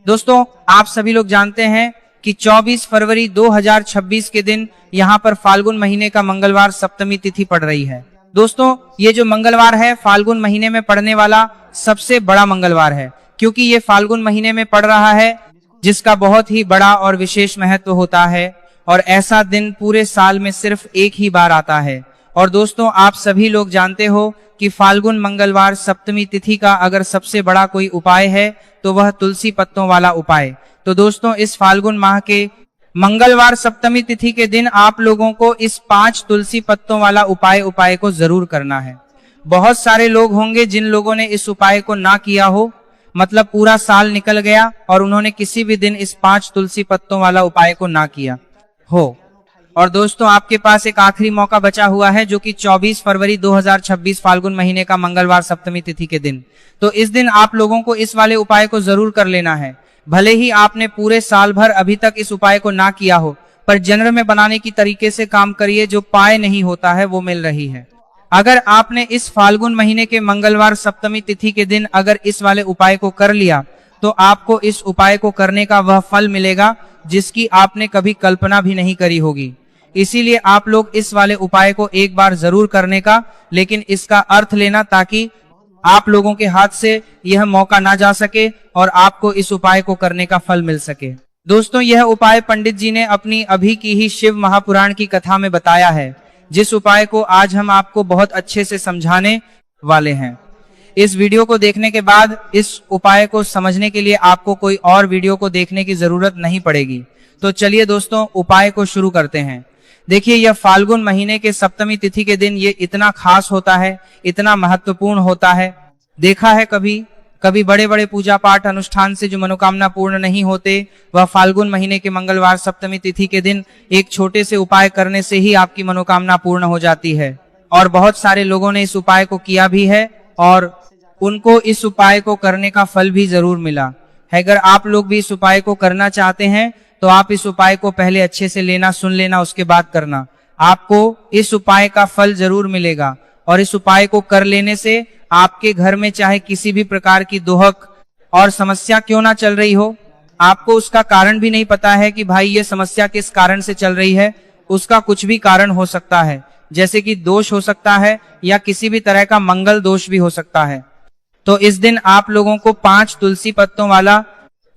दोस्तों, आप सभी लोग जानते हैं कि 24 फरवरी 2026 के दिन यहाँ पर फाल्गुन महीने का मंगलवार सप्तमी तिथि पड़ रही है। दोस्तों, ये जो मंगलवार है फाल्गुन महीने में पड़ने वाला सबसे बड़ा मंगलवार है, क्योंकि ये फाल्गुन महीने में पड़ रहा है, जिसका बहुत ही बड़ा और विशेष महत्व होता है। और ऐसा दिन पूरे साल में सिर्फ एक ही बार आता है। और दोस्तों, आप सभी लोग जानते हो कि फाल्गुन मंगलवार सप्तमी तिथि का अगर सबसे बड़ा कोई उपाय है तो वह तुलसी पत्तों वाला उपाय। तो दोस्तों, इस फाल्गुन माह के मंगलवार सप्तमी तिथि के दिन आप लोगों को इस 5 तुलसी पत्तों वाला उपाय को जरूर करना है। बहुत सारे लोग होंगे जिन लोगों ने इस उपाय को ना किया हो, मतलब पूरा साल निकल गया और उन्होंने किसी भी दिन इस 5 तुलसी पत्तों वाला उपाय को ना किया हो। और दोस्तों, आपके पास एक आखिरी मौका बचा हुआ है, जो कि 24 फरवरी 2026 फाल्गुन महीने का मंगलवार सप्तमी तिथि के दिन। तो इस दिन आप लोगों को इस वाले उपाय को जरूर कर लेना है। भले ही आपने पूरे साल भर अभी तक इस उपाय को ना किया हो, पर जनर में बनाने की तरीके से काम करिए, जो पाए नहीं होता है वो मिल रही है। अगर आपने इस फाल्गुन महीने के मंगलवार सप्तमी तिथि के दिन अगर इस वाले उपाय को कर लिया, तो आपको इस उपाय को करने का वह फल मिलेगा जिसकी आपने कभी कल्पना भी नहीं करी होगी। इसीलिए आप लोग इस वाले उपाय को एक बार जरूर करने का, लेकिन इसका अर्थ लेना, ताकि आप लोगों के हाथ से यह मौका ना जा सके और आपको इस उपाय को करने का फल मिल सके। दोस्तों, यह उपाय पंडित जी ने अपनी अभी की ही शिव महापुराण की कथा में बताया है, जिस उपाय को आज हम आपको बहुत अच्छे से समझाने वाले हैं। इस वीडियो को देखने के बाद इस उपाय को समझने के लिए आपको कोई और वीडियो को देखने की जरूरत नहीं पड़ेगी। तो चलिए दोस्तों, उपाय को शुरू करते हैं। देखिए, यह फाल्गुन महीने के सप्तमी तिथि के दिन ये इतना खास होता है, इतना महत्वपूर्ण होता है। देखा है कभी बड़े बड़े पूजा पाठ अनुष्ठान से जो मनोकामना पूर्ण नहीं होते, वह फाल्गुन महीने के मंगलवार सप्तमी तिथि के दिन एक छोटे से उपाय करने से ही आपकी मनोकामना पूर्ण हो जाती है। और बहुत सारे लोगों ने इस उपाय को किया भी है और उनको इस उपाय को करने का फल भी जरूर मिला है। अगर आप लोग भी इस उपाय को करना चाहते हैं तो आप इस उपाय को पहले अच्छे से लेना, सुन लेना, उसके बाद करना। आपको इस उपाय का फल जरूर मिलेगा। और इस उपाय को कर लेने से आपके घर में चाहे किसी भी प्रकार की दुहक और समस्या क्यों ना चल रही हो, आपको उसका कारण भी नहीं पता है कि भाई ये समस्या किस कारण से चल रही है, उसका कुछ भी कारण हो सकता है, जैसे कि दोष हो सकता है या किसी भी तरह का मंगल दोष भी हो सकता है। तो इस दिन आप लोगों को 5 तुलसी पत्तों वाला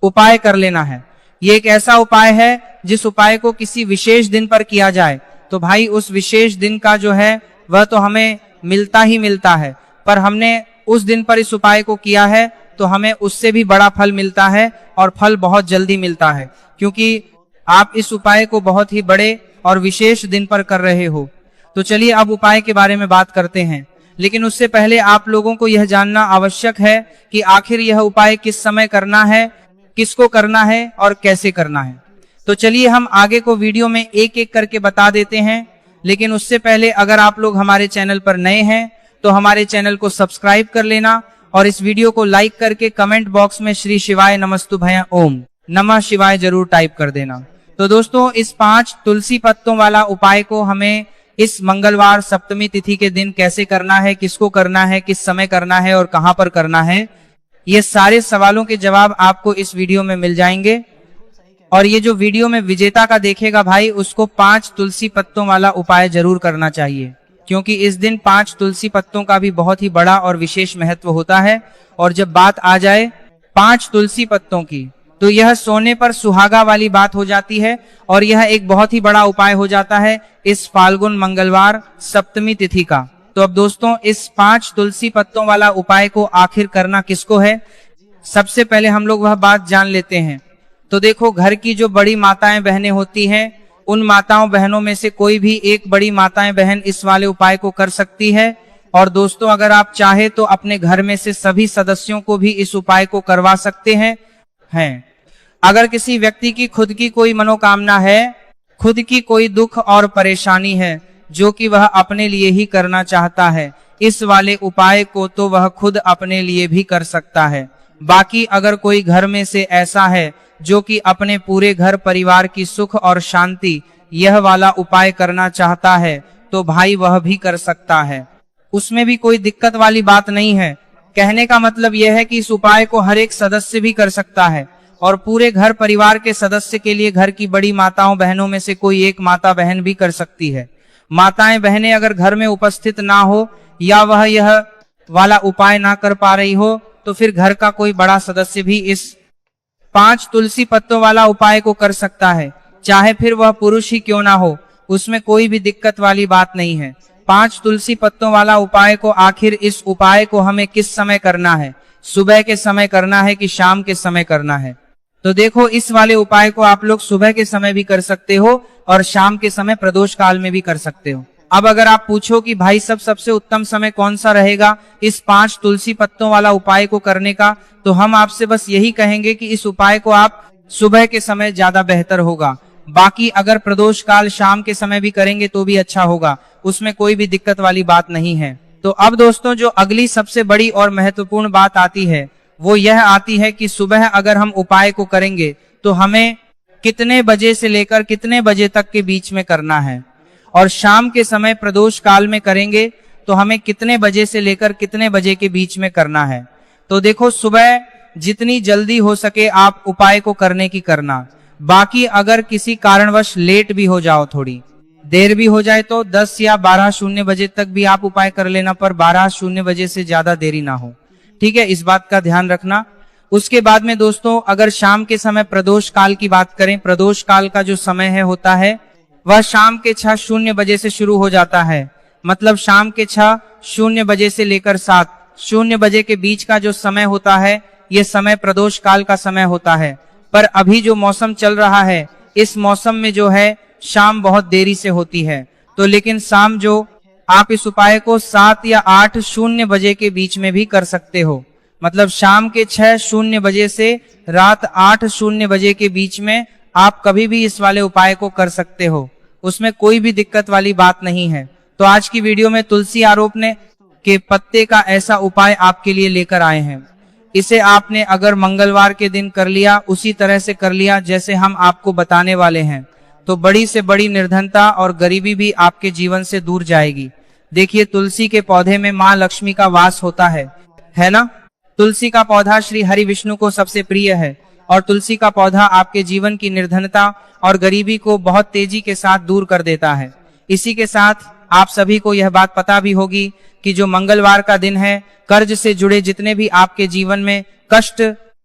उपाय कर लेना है। ये एक ऐसा उपाय है जिस उपाय को किसी विशेष दिन पर किया जाए तो भाई उस विशेष दिन का जो है वह तो हमें मिलता ही मिलता है, पर हमने उस दिन पर इस उपाय को किया है तो हमें उससे भी बड़ा फल मिलता है और फल बहुत जल्दी मिलता है, क्योंकि आप इस उपाय को बहुत ही बड़े और विशेष दिन पर कर रहे हो। तो चलिए अब उपाय के बारे में बात करते हैं, लेकिन उससे पहले आप लोगों को यह जानना आवश्यक है कि आखिर यह उपाय किस समय करना है, किसको करना है और कैसे करना है। तो चलिए हम आगे को वीडियो में एक एक करके बता देते हैं, लेकिन उससे पहले अगर आप लोग हमारे चैनल पर नए हैं तो हमारे चैनल को सब्सक्राइब कर लेना और इस वीडियो को लाइक करके कमेंट बॉक्स में श्री शिवाय नमस्तुभ्यं ओम नमः शिवाय जरूर टाइप कर देना। तो दोस्तों, इस 5 तुलसी पत्तों वाला उपाय को हमें इस मंगलवार सप्तमी तिथि के दिन कैसे करना है, किसको करना है, किस समय करना है और कहां पर करना है, ये सारे सवालों के जवाब आपको इस वीडियो में मिल जाएंगे। और ये जो वीडियो में विजेता का देखेगा भाई, उसको 5 तुलसी पत्तों वाला उपाय जरूर करना चाहिए, क्योंकि इस दिन 5 तुलसी पत्तों का भी बहुत ही बड़ा और विशेष महत्व होता है। और जब बात आ जाए 5 तुलसी पत्तों की, तो यह सोने पर सुहागा वाली बात हो जाती है और यह एक बहुत ही बड़ा उपाय हो जाता है इस फाल्गुन मंगलवार सप्तमी तिथि का। तो अब दोस्तों, इस 5 तुलसी पत्तों वाला उपाय को आखिर करना किसको है, सबसे पहले हम लोग वह बात जान लेते हैं। तो देखो, घर की जो बड़ी माताएं बहनें होती हैं, उन माताओं बहनों में से कोई भी एक बड़ी माताएं बहन इस वाले उपाय को कर सकती है। और दोस्तों, अगर आप चाहे तो अपने घर में से सभी सदस्यों को भी इस उपाय को करवा सकते हैं। अगर किसी व्यक्ति की खुद की कोई मनोकामना है, खुद की कोई दुख और परेशानी है जो कि वह अपने लिए ही करना चाहता है, इस वाले उपाय को तो वह खुद अपने लिए भी कर सकता है। बाकी अगर कोई घर में से ऐसा है जो कि अपने पूरे घर परिवार की सुख और शांति यह वाला उपाय करना चाहता है, तो भाई वह भी कर सकता है, उसमें भी कोई दिक्कत वाली बात नहीं है। कहने का मतलब यह है कि इस उपाय को हर एक सदस्य भी कर सकता है, और पूरे घर परिवार के सदस्य के लिए घर की बड़ी माताओं बहनों में से कोई एक माता बहन भी कर सकती है। माताएं बहनें अगर घर में उपस्थित ना हो या वह यह वाला उपाय ना कर पा रही हो तो फिर घर का कोई बड़ा सदस्य भी इस 5 तुलसी पत्तों वाला उपाय को कर सकता है, चाहे फिर वह पुरुष ही क्यों ना हो, उसमें कोई भी दिक्कत वाली बात नहीं है। 5 तुलसी पत्तों वाला उपाय को आखिर इस उपाय को हमें किस समय करना है, सुबह के समय करना है कि शाम के समय करना है? तो देखो, इस वाले उपाय को आप लोग सुबह के समय भी कर सकते हो और शाम के समय प्रदोष काल में भी कर सकते हो। अब अगर आप पूछो कि भाई सबसे उत्तम समय कौन सा रहेगा इस 5 तुलसी पत्तों वाला उपाय को करने का, तो हम आपसे बस यही कहेंगे कि इस उपाय को आप सुबह के समय ज्यादा बेहतर होगा। बाकी अगर प्रदोष काल शाम के समय भी करेंगे तो भी अच्छा होगा, उसमें कोई भी दिक्कत वाली बात नहीं है। तो अब दोस्तों, जो अगली सबसे बड़ी और महत्वपूर्ण बात आती है वो यह आती है कि सुबह अगर हम उपाय को करेंगे तो हमें कितने बजे से लेकर कितने बजे तक के बीच में करना है, और शाम के समय प्रदोष काल में करेंगे तो हमें कितने बजे से लेकर कितने बजे के बीच में करना है। तो देखो, सुबह जितनी जल्दी हो सके आप उपाय को करने की करना। बाकी अगर किसी कारणवश लेट भी हो जाओ, थोड़ी देर भी हो जाए तो 10 या 12:00 बजे तक भी आप उपाय कर लेना, पर 12:00 बजे से ज्यादा देरी ना हो। ठीक है, इस बात का ध्यान रखना। उसके बाद में दोस्तों, अगर शाम के समय प्रदोष काल की बात करें, प्रदोष काल का जो समय है होता है वह शाम के 6:00 बजे से शुरू हो जाता है। मतलब शाम के 6:00 बजे से लेकर 7:00 बजे के बीच का जो समय होता है ये समय प्रदोष काल का समय होता है। पर अभी जो मौसम चल रहा है इस मौसम में जो है शाम बहुत देरी से होती है। तो लेकिन शाम जो आप इस उपाय को 7 या 8:00 बजे के बीच में भी कर सकते हो। मतलब शाम के 6:00 बजे से रात 8:00 बजे के बीच में आप कभी भी इस वाले उपाय को कर सकते हो, उसमें कोई भी दिक्कत वाली बात नहीं है। तो आज की वीडियो में तुलसी आरोपने के पत्ते का ऐसा उपाय आपके लिए लेकर आए हैं। इसे आपने अगर मंगलवार के दिन कर लिया, उसी तरह से कर लिया जैसे हम आपको बताने वाले हैं, तो बड़ी से बड़ी निर्धनता और गरीबी भी आपके जीवन से दूर जाएगी। देखिए, तुलसी के पौधे में माँ लक्ष्मी का वास होता है ना। तुलसी का पौधा श्री हरि विष्णु को सबसे प्रिय है और तुलसी का पौधा आपके जीवन की निर्धनता और गरीबी को बहुत तेजी के साथ दूर कर देता है। इसी के साथ आप सभी को यह बात पता भी होगी कि जो मंगलवार का दिन है, कर्ज से जुड़े जितने भी आपके जीवन में कष्ट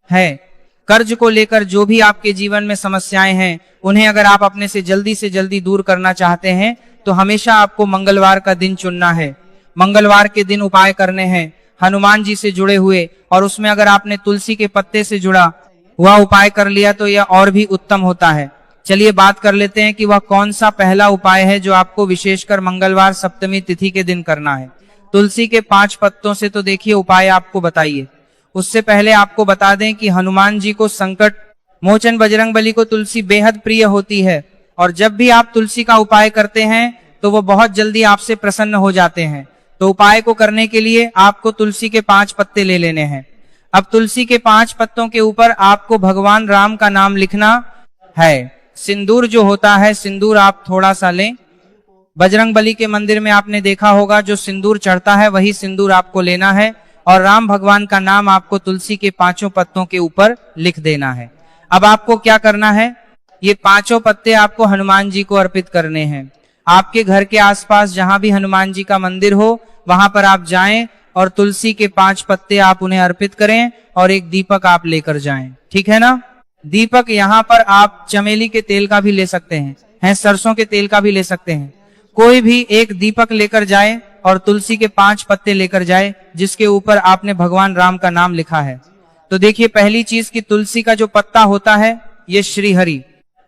है, कर्ज को लेकर जो भी आपके जीवन में समस्याएं हैं, उन्हें अगर आप अपने से जल्दी दूर करना चाहते हैं तो हमेशा आपको मंगलवार का दिन चुनना है। मंगलवार के दिन उपाय करने हैं हनुमान जी से जुड़े हुए, और उसमें अगर आपने तुलसी के पत्ते से जुड़ा हुआ उपाय कर लिया तो यह और भी उत्तम होता है। चलिए बात कर लेते हैं कि वह कौन सा पहला उपाय है जो आपको विशेषकर मंगलवार सप्तमी तिथि के दिन करना है। तुलसी के 5 पत्तों से तो देखिए उपाय आपको बताइए। उससे पहले आपको बता दें कि हनुमान जी को संकट मोचन बजरंगबली को तुलसी बेहद प्रिय होती है, और जब भी आप तुलसी का उपाय करते हैं तो वो बहुत जल्दी आपसे प्रसन्न हो जाते हैं। तो उपाय को करने के लिए आपको तुलसी के 5 पत्ते ले लेने हैं। अब तुलसी के 5 पत्तों के ऊपर आपको भगवान राम का नाम लिखना है। सिंदूर जो होता है, सिंदूर आप थोड़ा सा लें। बजरंगबली के मंदिर में आपने देखा होगा जो सिंदूर चढ़ता है वही सिंदूर आपको लेना है, और राम भगवान का नाम आपको तुलसी के 5 पत्तों के ऊपर लिख देना है। अब आपको क्या करना है, ये 5 पत्ते आपको हनुमान जी को अर्पित करने हैं। आपके घर के आसपास जहां भी हनुमान जी का मंदिर हो वहां पर आप जाएं और तुलसी के 5 पत्ते आप उन्हें अर्पित करें, और एक दीपक आप लेकर जाएं। ठीक है ना। दीपक यहाँ पर आप चमेली के तेल का भी ले सकते हैं, सरसों के तेल का भी ले सकते हैं। कोई भी एक दीपक लेकर जाए और तुलसी के 5 पत्ते लेकर जाए जिसके ऊपर आपने भगवान राम का नाम लिखा है। तो देखिए, पहली चीज कि तुलसी का जो पत्ता होता है ये श्री हरि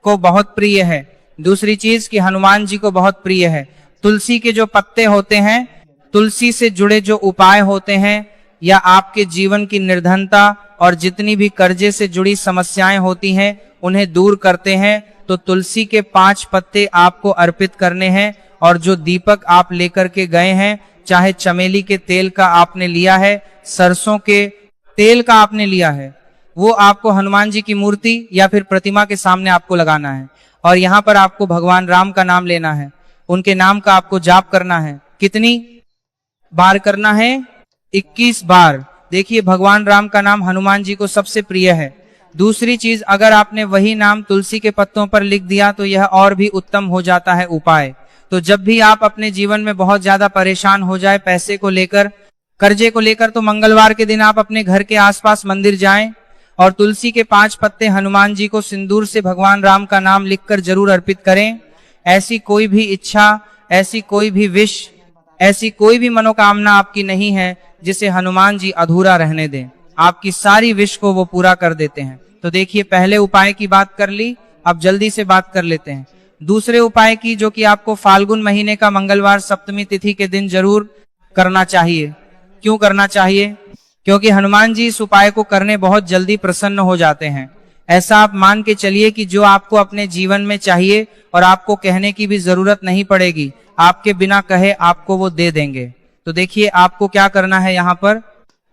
को बहुत प्रिय है। दूसरी चीज कि हनुमान जी को बहुत प्रिय है। तुलसी के जो पत्ते होते हैं, तुलसी से जुड़े जो उपाय होते हैं, या आपके जीवन की निर्धनता और जितनी भी कर्जे से जुड़ी समस्याएं होती हैं उन्हें दूर करते हैं। तो तुलसी के 5 पत्ते आपको अर्पित करने हैं, और जो दीपक आप लेकर के गए हैं, चाहे चमेली के तेल का आपने लिया है, सरसों के तेल का आपने लिया है, वो आपको हनुमान जी की मूर्ति या फिर प्रतिमा के सामने आपको लगाना है, और यहाँ पर आपको भगवान राम का नाम लेना है। उनके नाम का आपको जाप करना है। कितनी बार करना है? 21 बार। देखिए, भगवान राम का नाम हनुमान जी को सबसे प्रिय है। दूसरी चीज, अगर आपने वही नाम तुलसी के पत्तों पर लिख दिया तो यह और भी उत्तम हो जाता है उपाय। तो जब भी आप अपने जीवन में बहुत ज्यादा परेशान हो जाए पैसे को लेकर, कर्जे को लेकर, तो मंगलवार के दिन आप अपने घर के आसपास मंदिर जाएं और तुलसी के 5 पत्ते हनुमान जी को सिंदूर से भगवान राम का नाम लिखकर जरूर अर्पित करें। ऐसी कोई भी इच्छा, ऐसी कोई भी विश, ऐसी कोई भी मनोकामना आपकी नहीं है जिसे हनुमान जी अधूरा रहने दें। आपकी सारी विश को वो पूरा कर देते हैं। तो देखिए, पहले उपाय की बात कर ली, अब जल्दी से बात कर लेते हैं दूसरे उपाय की, जो कि आपको फाल्गुन महीने का मंगलवार सप्तमी तिथि के दिन जरूर करना चाहिए। क्यों करना चाहिए? क्योंकि हनुमान जी इस उपाय को करने बहुत जल्दी प्रसन्न हो जाते हैं। ऐसा आप मान के चलिए कि जो आपको अपने जीवन में चाहिए और आपको कहने की भी जरूरत नहीं पड़ेगी, आपके बिना कहे आपको वो दे देंगे। तो देखिए, आपको क्या करना है, यहाँ पर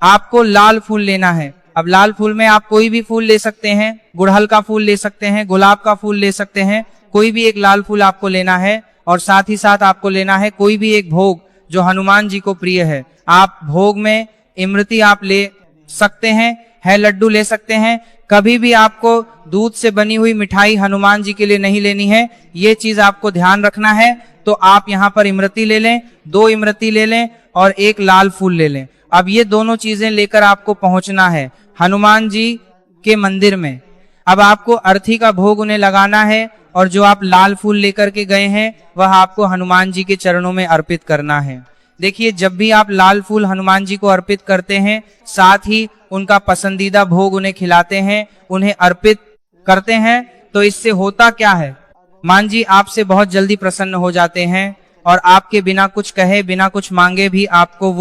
आपको लाल फूल लेना है। अब लाल फूल में आप कोई भी फूल ले सकते हैं, गुड़हल का फूल ले सकते हैं, गुलाब का फूल ले सकते हैं, कोई भी एक लाल फूल आपको लेना है। और साथ ही साथ आपको लेना है कोई भी एक भोग जो हनुमान जी को प्रिय है। आप भोग में इमरती आप ले सकते हैं, है लड्डू ले सकते हैं। कभी भी आपको दूध से बनी हुई मिठाई हनुमान जी के लिए नहीं लेनी है, ये चीज आपको ध्यान रखना है। तो आप यहाँ पर इमरती ले लें, 2 इमरती ले लें और एक लाल फूल ले लें। अब ये दोनों चीजें लेकर आपको पहुंचना है हनुमान जी के मंदिर में। अब आपको अर्थी का भोग उन्हें लगाना है और जो आप लाल फूल लेकर के गए हैं वह आपको हनुमान जी के चरणों में अर्पित करना है। देखिए, जब भी आप लाल फूल हनुमान जी को अर्पित करते हैं, साथ ही उनका पसंदीदा भोग उन्हें खिलाते हैं, उन्हें अर्पित करते हैं, तो इससे होता क्या है, हनुमान जी आपसे बहुत जल्दी प्रसन्न हो जाते हैं और आपके बिना कुछ कहे, बिना कुछ मांगे भी आपको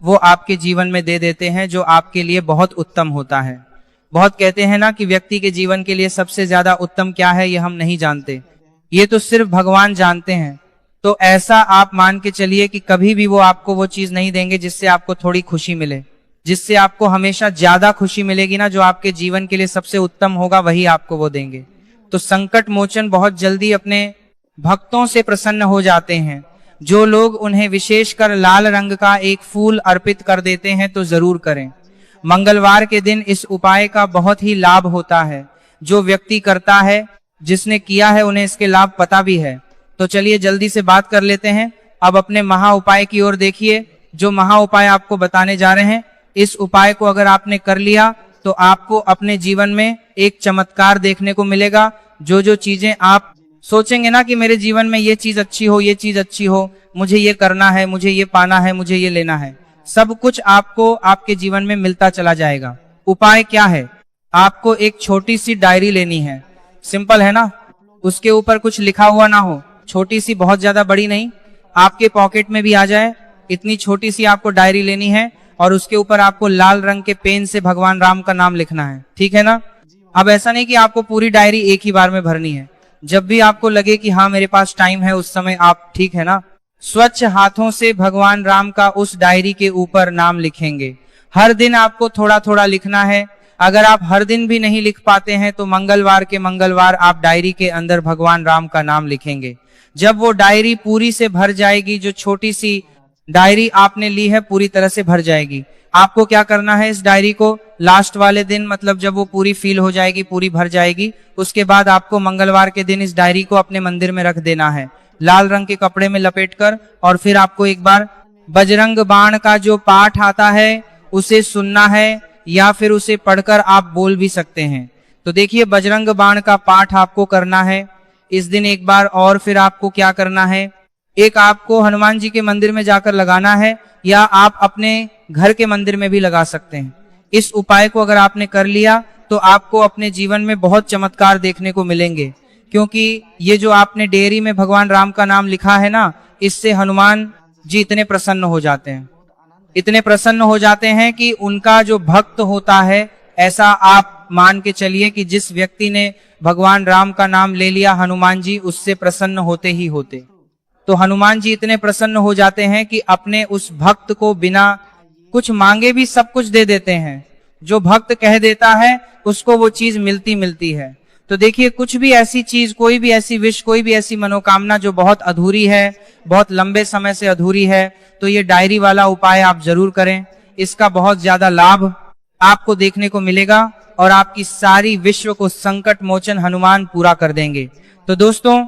वो आपके जीवन में दे देते हैं, जो आपके लिए बहुत उत्तम होता है। बहुत कहते हैं ना कि व्यक्ति के जीवन के लिए सबसे ज्यादा उत्तम क्या है, ये हम नहीं जानते, ये तो सिर्फ भगवान जानते हैं। तो ऐसा आप मान के चलिए कि कभी भी वो आपको वो चीज नहीं देंगे जिससे आपको थोड़ी खुशी मिले, जिससे आपको हमेशा ज्यादा खुशी मिलेगी ना, जो आपके जीवन के लिए सबसे उत्तम होगा वही आपको वो देंगे। तो संकट मोचन बहुत जल्दी अपने भक्तों से प्रसन्न हो जाते हैं। जो लोग उन्हें विशेषकर लाल रंग का एक फूल अर्पित कर देते हैं तो जरूर करें। मंगलवार के दिन इस उपाय का बहुत ही लाभ होता है। जो व्यक्ति करता है, जिसने किया है, उन्हें इसके लाभ पता भी है। तो चलिए जल्दी से बात कर लेते हैं। अब अपने महा उपाय की ओर देखिए। जो महा उपाय आपको बताने जा रहे हैं, इस उपाय को अगर आपने कर लिया तो आपको अपने जीवन में एक चमत्कार देखने को मिलेगा। जो चीजें आप सोचेंगे ना कि मेरे जीवन में ये चीज अच्छी हो, ये चीज अच्छी हो, मुझे ये करना है, मुझे ये पाना है, मुझे ये लेना है, सब कुछ आपको आपके जीवन में मिलता चला जाएगा। उपाय क्या है? आपको एक छोटी सी डायरी लेनी है। सिंपल है ना, उसके ऊपर कुछ लिखा हुआ ना हो, छोटी सी, बहुत ज्यादा बड़ी नहीं, आपके पॉकेट में भी आ जाए, इतनी छोटी सी आपको डायरी लेनी है और उसके ऊपर आपको लाल रंग के पेन से भगवान राम का नाम लिखना है। ठीक है ना? अब ऐसा नहीं कि आपको पूरी डायरी एक ही बार में भरनी है। जब भी आपको लगे कि हाँ मेरे पास टाइम है, उस समय आप, ठीक है ना, स्वच्छ हाथों से भगवान राम का उस डायरी के ऊपर नाम लिखेंगे। हर दिन आपको थोड़ा थोड़ा लिखना है। अगर आप हर दिन भी नहीं लिख पाते हैं तो मंगलवार के मंगलवार आप डायरी के अंदर भगवान राम का नाम लिखेंगे। जब वो डायरी पूरी से भर जाएगी, जो छोटी सी डायरी आपने ली है पूरी तरह से भर जाएगी, आपको क्या करना है, इस डायरी को लास्ट वाले दिन, मतलब जब वो पूरी फिल हो जाएगी, पूरी भर जाएगी, उसके बाद आपको मंगलवार के दिन इस डायरी को अपने मंदिर में रख देना है, लाल रंग के कपड़े में लपेटकर। और फिर आपको एक बार बजरंग बाण का जो पाठ आता है उसे सुनना है, या फिर उसे पढ़कर आप बोल भी सकते हैं। तो देखिए, बजरंग बाण का पाठ आपको करना है इस दिन एक बार। और फिर आपको क्या करना है, एक आपको हनुमान जी के मंदिर में जाकर लगाना है, या आप अपने घर के मंदिर में भी लगा सकते हैं। इस उपाय को अगर आपने कर लिया तो आपको अपने जीवन में बहुत चमत्कार देखने को मिलेंगे, क्योंकि ये जो आपने डेयरी में भगवान राम का नाम लिखा है ना, इससे हनुमान जी इतने प्रसन्न हो जाते हैं, इतने प्रसन्न हो जाते हैं कि उनका जो भक्त होता है, ऐसा आप मान के चलिए कि जिस व्यक्ति ने भगवान राम का नाम ले लिया, हनुमान जी उससे प्रसन्न होते ही होते। तो हनुमान जी इतने प्रसन्न हो जाते हैं कि अपने उस भक्त को बिना कुछ मांगे भी सब कुछ दे देते हैं। जो भक्त कह देता है उसको वो चीज मिलती है। तो देखिए, कुछ भी ऐसी चीज, कोई भी ऐसी विश, कोई भी ऐसी मनोकामना जो बहुत अधूरी है, बहुत लंबे समय से अधूरी है, तो ये डायरी वाला उपाय आप जरूर करें। इसका बहुत ज्यादा लाभ आपको देखने को मिलेगा और आपकी सारी विश्व को संकट मोचन हनुमान पूरा कर देंगे। तो दोस्तों,